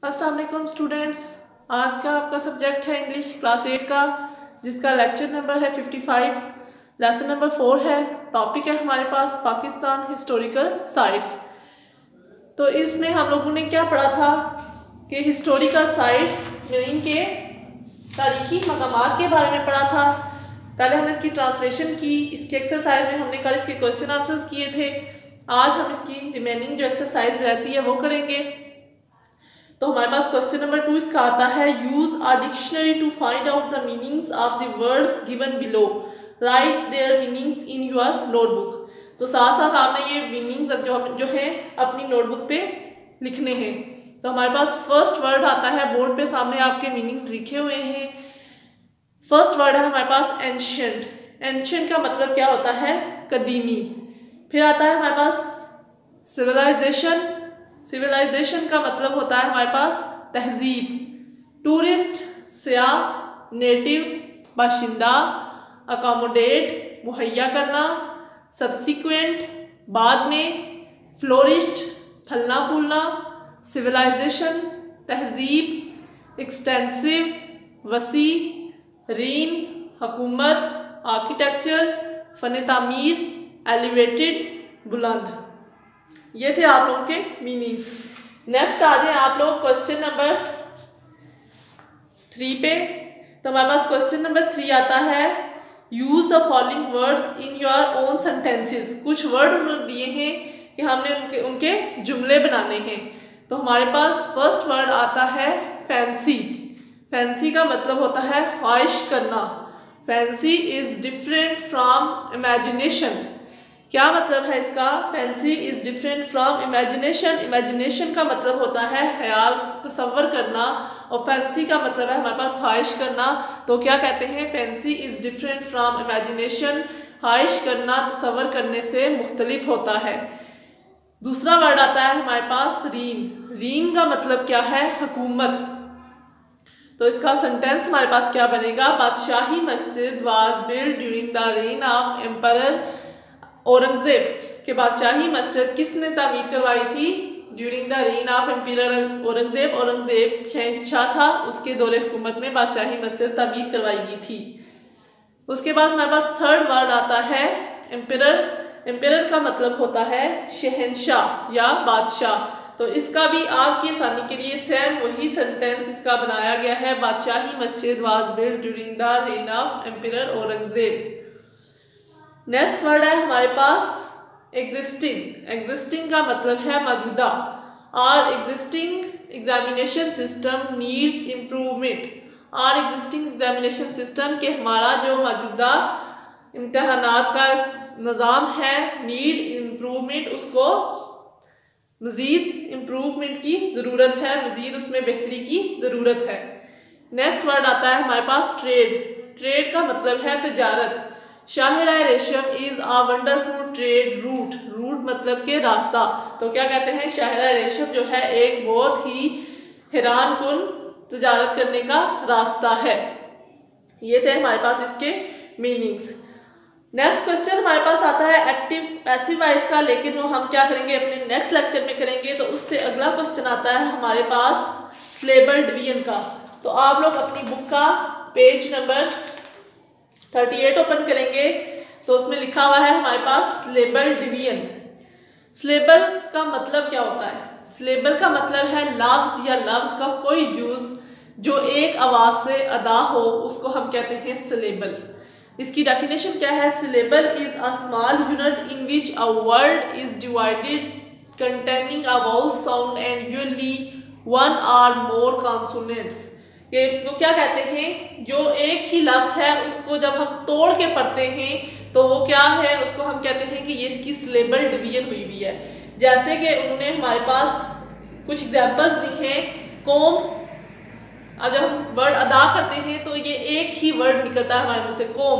अस्सलाम वालेकुम स्टूडेंट्स। आज का आपका सब्जेक्ट है इंग्लिश क्लास 8 का, जिसका लेक्चर नंबर है 55, लेसन नंबर 4 है। टॉपिक है हमारे पास पाकिस्तान हिस्टोरिकल साइट्स। तो इसमें हम लोगों ने क्या पढ़ा था कि हिस्टोरिकल साइट्स में इनके तारीखी मकामात के बारे में पढ़ा था। पहले हमने इसकी ट्रांसलेशन की, इसकी एक्सरसाइज में हमने कल इसके क्वेश्चन आंसर्स किए थे। आज हम इसकी रिमेनिंग जो एक्सरसाइज रहती है वो करेंगे। तो हमारे पास क्वेश्चन नंबर 2 इसका आता है, use a dictionary to find out the meanings of the words given below, write their meanings in your notebook. तो साथ साथ आपने ये मीनिंग्स जो है अपनी नोटबुक पे लिखने हैं। तो हमारे पास फर्स्ट वर्ड आता है, बोर्ड पे सामने आपके मीनिंग्स लिखे हुए हैं। फर्स्ट वर्ड है हमारे पास एंशिएंट। एंशिएंट का मतलब क्या होता है? कदीमी। फिर आता है हमारे पास सिविलाइजेशन। सिविलाइजेशन का मतलब होता है हमारे पास तहजीब। टूरिस्ट सयाह, नेटिव बाशिंदा, अकोमोडेट मुहैया करना, सब्सिक्वेंट बाद में, फ्लोरिस्ट फलना फूलना, सिविलाइजेशन तहजीब, एक्सटेंसिव वसी, रीन हुकूमत, आर्किटेक्चर फन तामीर, एलिवेटेड बुलंद। ये थे आप लोगों के मीनिंग्स। नेक्स्ट आ जाए आप लोग क्वेश्चन नंबर 3 पे। तो हमारे पास क्वेश्चन नंबर 3 आता है, use the following words in your own sentences. कुछ वर्ड उन्होंने दिए हैं कि हमने उनके जुमले बनाने हैं। तो हमारे पास फर्स्ट वर्ड आता है फैंसी। फैंसी का मतलब होता है ख्वाहिश करना। Fancy is different from imagination. क्या मतलब है इसका? Fancy is different from imagination. Imagination का मतलब होता है ख्याल तसव्वुर करना, और फैंसी का मतलब है हमारे पास ख्वाहिश करना। तो क्या कहते हैं? Fancy is different from imagination. ख्वाहिश करना तसव्वुर करने से मुख्तलिफ होता है। दूसरा वर्ड आता है हमारे पास रीन। रीन का मतलब क्या है? हुकूमत। तो इसका सेंटेंस हमारे पास क्या बनेगा? बादशाही मस्जिद was built during the rain of emperor Aurangzeb. के बादशाही मस्जिद किसने तामीर करवाई थी? During the rain of emperor Aurangzeb. Aurangzeb शहंशाह था, उसके दौरे हुकूमत में बादशाही मस्जिद तामीर करवाई गई थी। उसके बाद हमारे पास थर्ड वर्ड आता है एम्परर। एम्परर का मतलब होता है शहंशाह या बादशाह। तो इसका भी आपकी आसानी के लिए सेम वही सेंटेंस इसका बनाया गया है, बादशाही मस्जिद was built during the rain of emperor Aurangzeb. Next word है हमारे पास एग्जिस्टिंग। एग्जिस्टिंग का मतलब है मौजूदा। और existing examination system needs improvement. और एग्जिस्टिंग एग्जामिनेशन सिस्टम के हमारा जो मौजूदा इम्तहानात का निज़ाम है नीड इम्प्रूवमेंट, उसको मज़ीद इम्प्रूवमेंट की ज़रूरत है, मज़ीद उसमें बेहतरी की ज़रूरत है। नेक्स्ट वर्ड आता है हमारे पास ट्रेड। ट्रेड का मतलब है तजारत। शाहराह रेशम is a wonderful trade route. Route मतलब के रास्ता। तो क्या कहते हैं? शाहराह रेशम जो है एक बहुत ही हैरान कुन तजारत करने का रास्ता है। ये थे हमारे पास इसके मीनिंग्स। नेक्स्ट क्वेश्चन हमारे पास आता है एक्टिव पैसिव वॉइस का, लेकिन वो हम क्या करेंगे अपने नेक्स्ट लेक्चर में करेंगे। तो उससे अगला क्वेश्चन आता है हमारे पास सिलेबल डिवीजन का। तो आप लोग अपनी बुक का पेज नंबर 38 ओपन करेंगे, तो उसमें लिखा हुआ है हमारे पास सिलेबल डिवीजन। सिलेबल का मतलब क्या होता है? सिलेबल का मतलब है लफ्ज या लफ्ज का कोई जुज जो एक आवाज से अदा हो, उसको हम कहते हैं सिलेबल। इसकी डेफिनेशन क्या है? Syllable is a small unit in which a word is divided containing a vowel sound and usually one और मोर कॉन्सोनेंट्स। वो क्या कहते हैं? जो एक ही लफ्ज है उसको जब हम तोड़ के पढ़ते हैं तो वो क्या है? उसको हम कहते हैं कि ये इसकी सिलेबल डिवीजन हुई हुई है। जैसे कि उन्होंने हमारे पास कुछ एग्जाम्पल्स दी हैं। कौम, अब जब हम वर्ड अदा करते हैं तो ये एक ही वर्ड निकलता है हमारे मुंह से, कौम।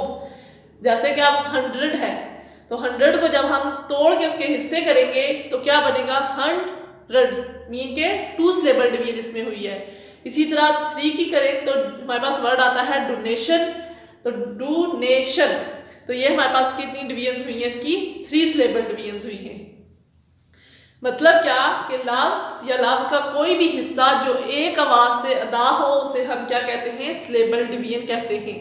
जैसे कि अब 100 है, तो 100 को जब हम तोड़ के उसके हिस्से करेंगे तो क्या बनेगा? 100 मीन के 2 सिलेबल डिवीजन इसमें हुई है। इसी तरह 3 की करें तो हमारे पास वर्ड आता है डोनेशन। तो डोनेशन, तो ये हमारे पास कितनी डिवीजन हुई है? इसकी 3 सिलेबल डिवीजन हुई है। मतलब क्या कि लफ्ज या लफ्ज का कोई भी हिस्सा जो एक आवाज से अदा हो उसे हम क्या कहते हैं, सिलेबल डिवीजन कहते हैं।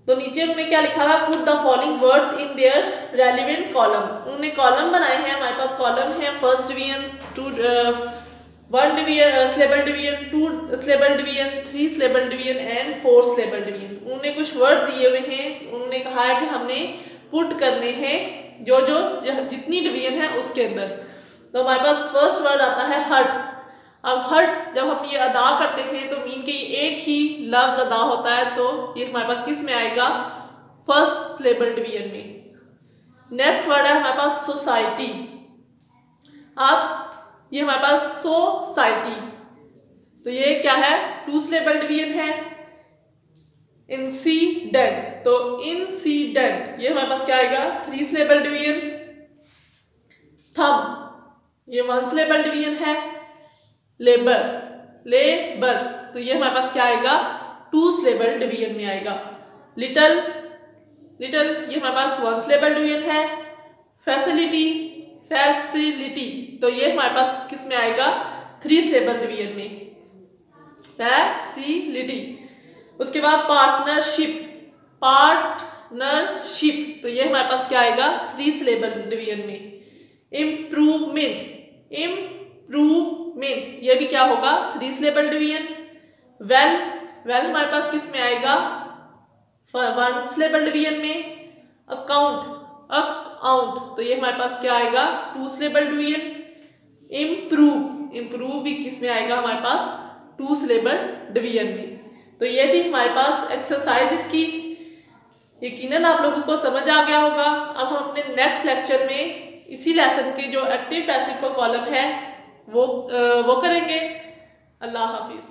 तो नीचे उन्होंने क्या लिखा है, put the following words in their relevant column. उन्होंने कॉलम बनाए हैं, हमारे पास कॉलम है first division, 1 division syllable division, 2 syllable division, 3 syllable division and 4 syllable division. उन्होंने कुछ वर्ड दिए हुए हैं, उन्होंने कहा है कि हमने पुट करने हैं जो जितनी डिवीजन है उसके अंदर। तो हमारे पास फर्स्ट वर्ड आता है हर्ट। अब हर्ट जब हम ये अदा करते हैं तो मीन के एक ही लफ्ज अदा होता है, तो ये हमारे पास किस में आएगा, फर्स्ट सिलेबल डिवीजन में। नेक्स्ट वर्ड है हमारे पास सोसाइटी। अब ये हमारे पास सोसाइटी, तो ये क्या है, 2 सिलेबल डिवीजन है। इंसिडेंट, तो इंसिडेंट ये हमारे पास क्या आएगा, 3 सिलेबल डिवीजन। थंब ये 1 सिलेबल डिवीजन है। लेबर, लेबर, तो ये हमारे पास क्या आएगा, 2 सिलेबल डिवीजन में आएगा। लिटल, लिटल ये हमारे पास 1 सिलेबल डिवीजन है। फैसिलिटी, फैसिलिटी, तो ये हमारे पास किस में आएगा, 3 सिलेबल डिवीजन में, फैसिलिटी। उसके बाद पार्टनरशिप, पार्टनरशिप, तो ये हमारे पास क्या आएगा, 3 सिलेबल डिवीजन में। इम्प्रूवमेंट, इम्प्रूवमेंट ये भी क्या होगा, 3 सिलेबल डिवीजन। वेल, वेल हमारे पास किस में आएगा, 1 सिलेबल डिवीजन में। अकाउंट, अकाउंट, तो ये हमारे पास क्या आएगा, 2 सिलेबल डिवीजन। इम्प्रूव, इम्प्रूव भी किस में आएगा, हमारे पास 2 सिलेबल डिवीजन में। तो ये थी हमारे पास एक्सरसाइज इसकी। यकीनन आप लोगों को समझ आ गया होगा। अब हम अपने नेक्स्ट लेक्चर में इसी लेसन के जो एक्टिव पैसिव का कॉलम है वो करेंगे। अल्लाह हाफिज।